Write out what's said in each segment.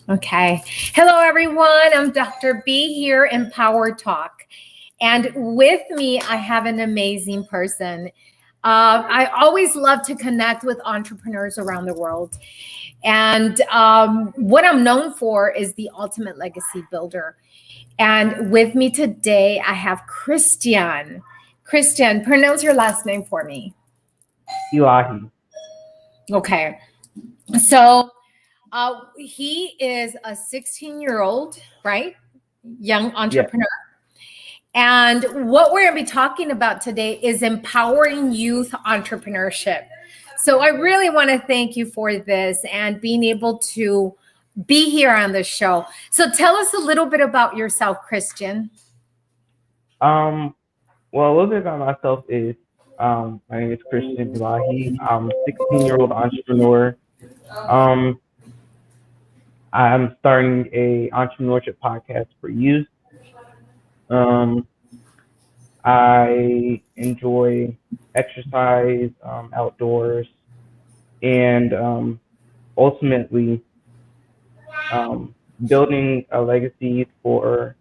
Okay. Hello, everyone. I'm Dr. B here in Power Talk. And with me, I have an amazing person. I always love to connect with entrepreneurs around the world. And what I'm known for is the ultimate legacy builder. And with me today, I have Christian. Christian, pronounce your last name for me. Elahee. Okay. So he is a 16-year-old, right? Young Yeah. entrepreneur. And what we're going to be talking about today is empowering youth entrepreneurship. So I really want to thank you for this and being able to be here on the show. So tell us a little bit about yourself, Christian. Well, a little bit about myself is my name is Christian Elahee. I'm a 16-year-old entrepreneur. Um, I'm starting a entrepreneurship podcast for youth. Um, I enjoy exercise, outdoors, and ultimately building a legacy for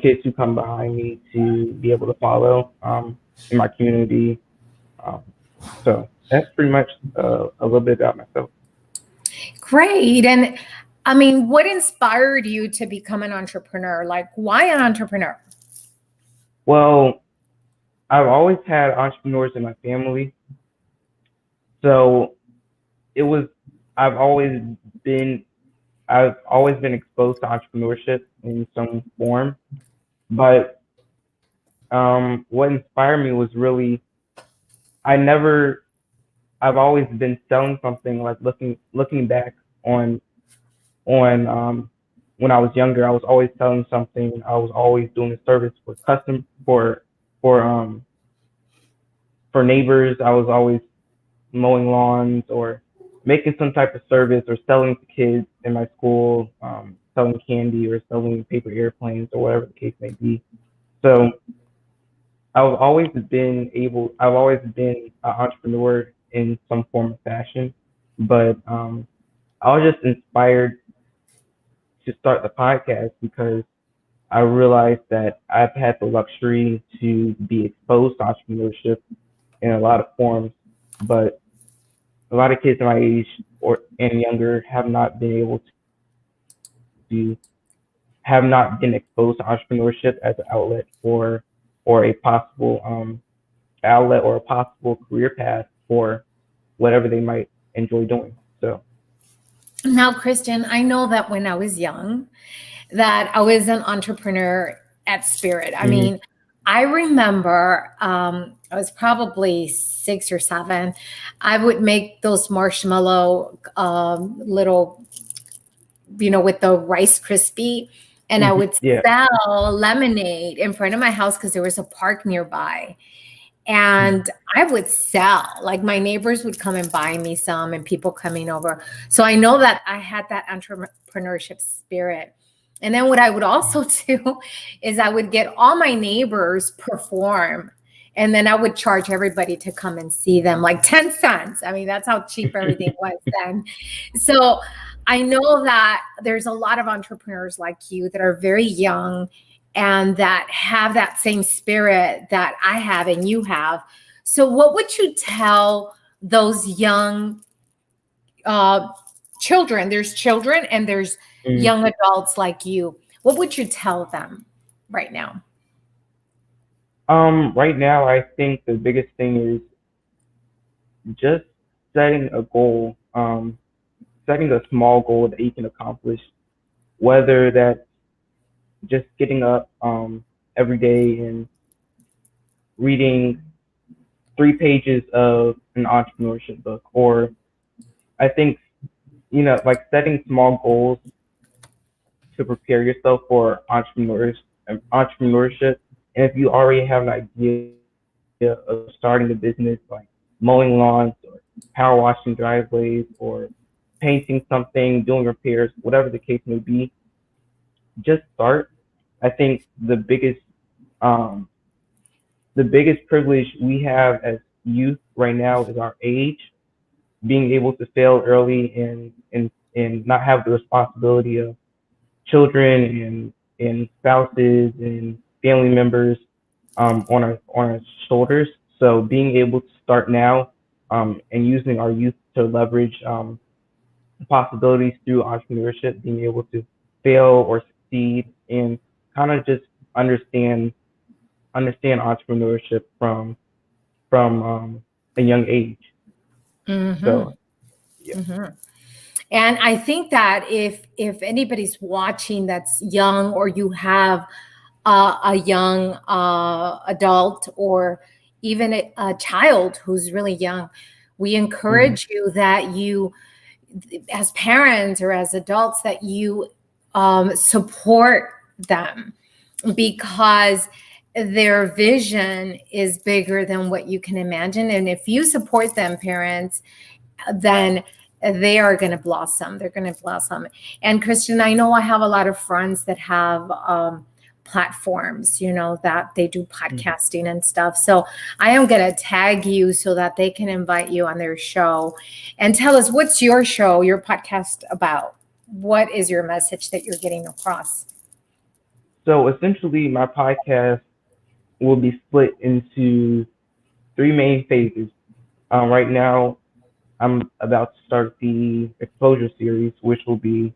kids who come behind me to be able to follow in my community. Um, so that's pretty much a little bit about myself. Great. And I mean, what inspired you to become an entrepreneur? Like, why an entrepreneur? Well, I've always had entrepreneurs in my family, so it was I've always been I've always been exposed to entrepreneurship in some form. But what inspired me was really I never I've always been selling something like looking back on on when I was younger, I was always selling something. I was always doing a service for for um for neighbors. I was always mowing lawns or making some type of service or selling to kids in my school, selling candy or selling paper airplanes or whatever the case may be. So I've always been an entrepreneur in some form of fashion, but I was just inspired to start the podcast because I realized that I've had the luxury to be exposed to entrepreneurship in a lot of forms, but a lot of kids my age or and younger to have not been exposed to entrepreneurship as an outlet or a possible outlet or a possible career path for whatever they might enjoy doing. So Now, Christian, I know that when I was young, that I was an entrepreneur at spirit. I mhm, mean, I remember I was probably 6 or 7. I would make those marshmallow little, with the Rice Krispie, and I would yeah, sell lemonade in front of my house because there was a park nearby. mhm, And I would sell, like my neighbors would come and buy me some, and people coming over. So I know that I had that entrepreneurship spirit. And then what I would also do is I would get all my neighbors perform, and then I would charge everybody to come and see them, like 10 cents. I mean, that's how cheap everything was then. So I know that there's a lot of entrepreneurs like you that are very young and that have that same spirit that I have and you have. So, what would you tell those young uh, children? There's children and there's mhm. young adults like you. What would you tell them right now? Right now, I think the biggest thing is just setting a goal, setting a small goal that you can accomplish, whether that's just getting up every day and reading 3 pages of an entrepreneurship book, or I think, like setting small goals to prepare yourself for entrepreneurship. And if you already have an idea of starting a business like mowing lawns or power washing driveways or painting something, doing repairs, whatever the case may be, just start. I think um, the biggest privilege we have as youth right now is our age, being able to fail early and not have the responsibility of children and spouses and family members on our shoulders. So being able to start now and using our youth to leverage possibilities through entrepreneurship, being able to fail or succeed, and kind of just understand entrepreneurship from a young age. Mm-hmm. So yeah. Mm-hmm. And I think that if anybody's watching that's young, or you have a young adult, or even a child who's really young, we Mhm. encourage you that you, as parents or as adults, that you support them, because their vision is bigger than what you can imagine. And if you support them, parents, then they are going to blossom. They're going to blossom. And Christian, I know I have a lot of friends that have platforms, that they do Mhm. podcasting and stuff. So I am going to tag you so that they can invite you on their show and tell us, what's your show, your podcast about? What is your message that you're getting across? So essentially, my podcast will be split into three main phases. Right now, I'm about to start the exposure series, which will be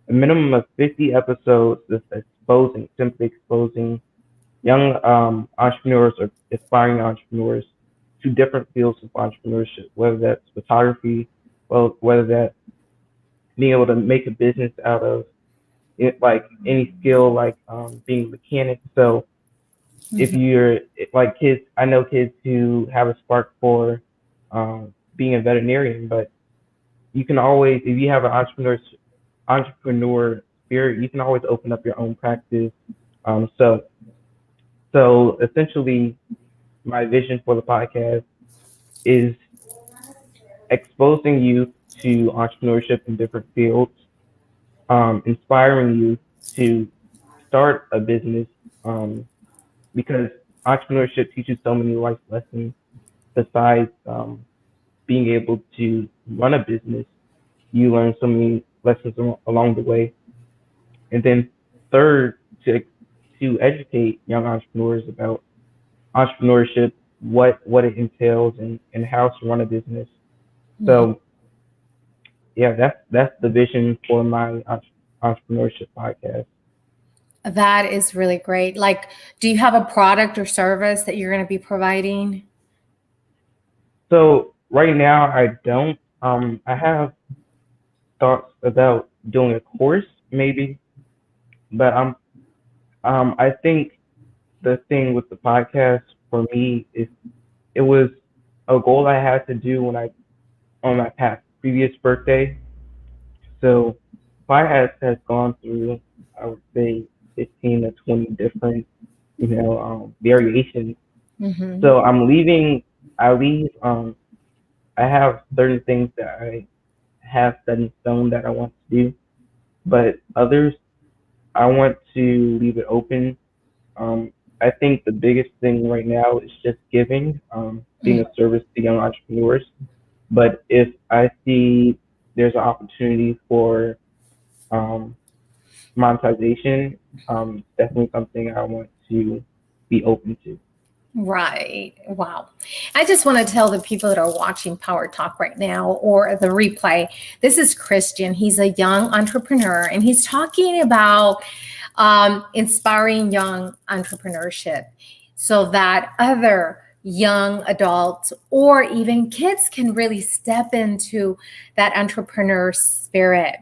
a minimum of 50 episodes just simply exposing young entrepreneurs or aspiring entrepreneurs to different fields of entrepreneurship, whether that's photography, well, whether that's being able to make a business out of it, like any skill, like being a mechanic. So if Mhm. you're like kids, I know kids who have a spark for being a veterinarian, but you can always, if you have an entrepreneur spirit, you can always open up your own practice. So essentially, my vision for the podcast is exposing youth to entrepreneurship in different fields, inspiring youth to start a business, um, because entrepreneurship teaches so many life lessons besides being able to run a business. You learn so many lessons along the way. And then third, to educate young entrepreneurs about entrepreneurship, what it entails, and how to run a business. Mhm. So yeah, that's the vision for my entrepreneurship podcast. That is really great. Like, do you have a product or service that you're going to be providing? So right now I don't. I have thoughts about doing a course maybe, but I think the thing with the podcast for me is it was a goal I had to do when I on my past previous birthday. So podcast has gone through, I would say, 15 to 20 different, variations. Hmm. So I'm leaving. I leave. I have certain things that I have set in stone that I want to do, but others I want to leave it open. I think the biggest thing right now is just giving, being a service to young entrepreneurs. But if I see there's an opportunity for um, monetization, definitely something I want to be open to. Right. Wow. I just want to tell the people that are watching Power Talk right now, or the replay, this is Christian. He's a young entrepreneur, and he's talking about inspiring young entrepreneurship so that other young adults or even kids can really step into that entrepreneur spirit.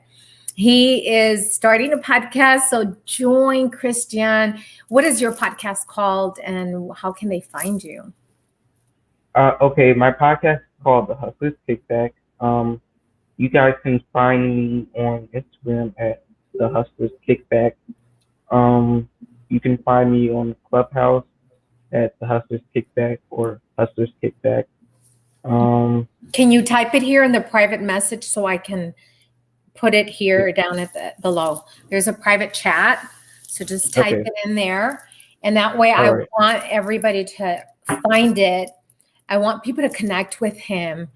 He is starting a podcast, so join Christian. What is your podcast called, and how can they find you? Okay, my podcast is called The Hustlers Kickback. You guys can find me on Instagram at The Hustlers Kickback. You can find me on Clubhouse at The Hustlers Kickback or Hustlers Kickback. Um, Can you type it here in the private message so I can put it yeah, here down at the below? There's a private chat, so just type okay, it in there, and that way all I right. want everybody to find it. I want people to connect with him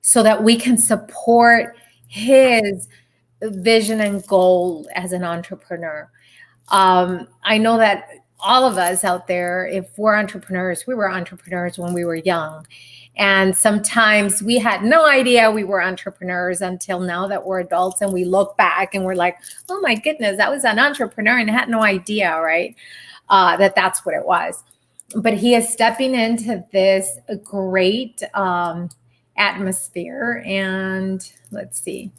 so that we can support his vision and goal as an entrepreneur. I know that all of us out there, if we're entrepreneurs, we were entrepreneurs when we were young. And sometimes we had no idea we were entrepreneurs until now that we're adults and we look back and we're like, oh my goodness, I was an entrepreneur and I had no idea, right? That that's what it was. But he is stepping into this great atmosphere. And let's see.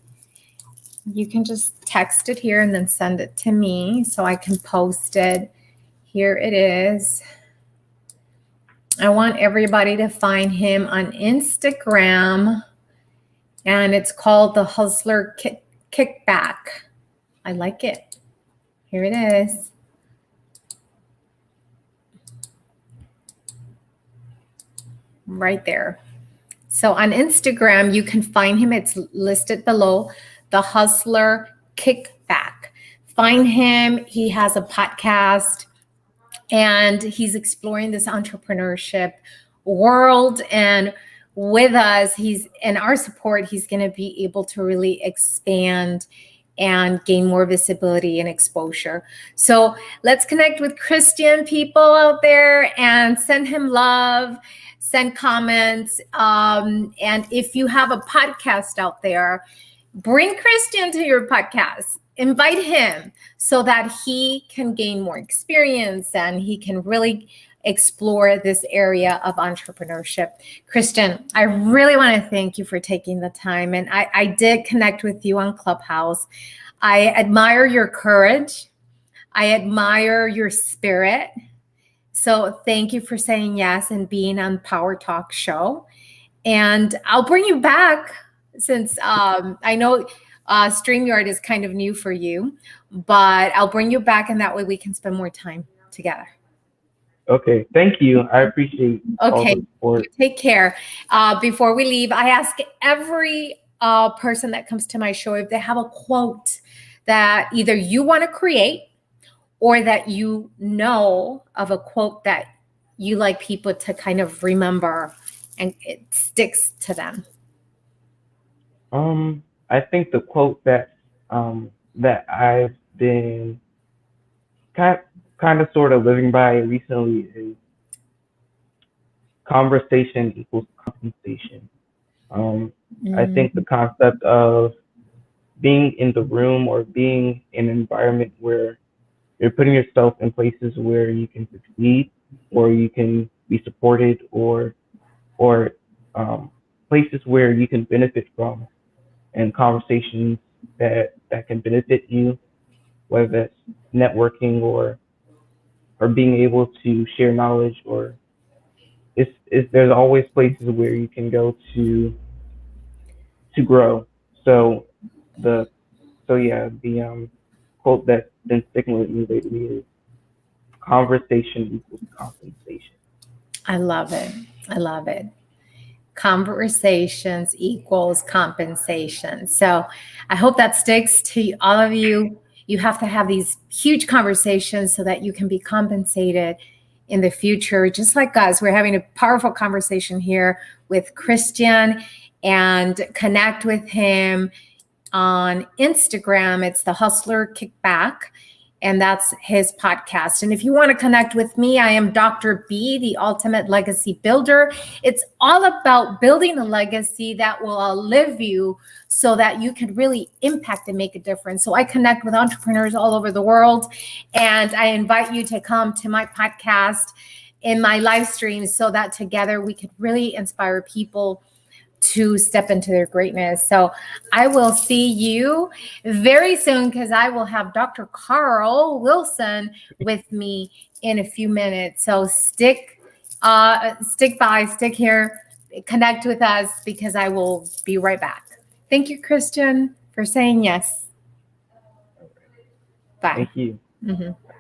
You can just text it here and then send it to me so I can post it. Here it is. I want everybody to find him on Instagram, and it's called the Hustler Kickback. I like it. Here it is. Right there. So on Instagram, you can find him. It's listed below, the Hustler Kickback. Find him. He has a podcast and he's exploring this entrepreneurship world. And with us, he's in our support, he's going to be able to really expand and gain more visibility and exposure. So let's connect with Christian, people out there, and send him love, send comments. And if you have a podcast out there, bring Christian to your podcast. Invite him so that he can gain more experience and he can really explore this area of entrepreneurship. Christian, I really want to thank you for taking the time. And I did connect with you on Clubhouse. I admire your courage. I admire your spirit. So thank you for saying yes and being on Power Talk Show. And I'll bring you back since I know StreamYard is kind of new for you, but I'll bring you back and that way we can spend more time together. Okay, thank you. I appreciate all the support. Take care. Before we leave, I ask every person that comes to my show if they have a quote that either you want to create or that you know of a quote that you like people to kind of remember and it sticks to them. I think the quote that I've been kind of sort of living by recently is conversation equals compensation. I think the concept of being in the room or being in an environment where you're putting yourself in places where you can succeed or you can be supported or places where you can benefit from and conversations that can benefit you, whether that's networking or being able to share knowledge, or there's always places where you can go to grow. So the quote that's been sticking with me lately is conversation equals compensation. I love it. I love it. Conversations equals compensation. So I hope that sticks to all of you. You have to have these huge conversations so that you can be compensated in the future. Just like us, we're having a powerful conversation here with Christian, and connect with him on Instagram. It's the Hustler Kickback. And that's his podcast. And if you want to connect with me, I am Dr. B, the Ultimate Legacy Builder. It's all about building a legacy that will outlive you so that you can really impact and make a difference. So I connect with entrepreneurs all over the world. And I invite you to come to my podcast in my live streams so that together we could really inspire people to step into their greatness. So I will see you very soon because I will have Dr. Carl Wilson with me in a few minutes. So stick here, connect with us because I will be right back. Thank you, Christian, for saying yes. Bye. Thank you. Mm-hmm.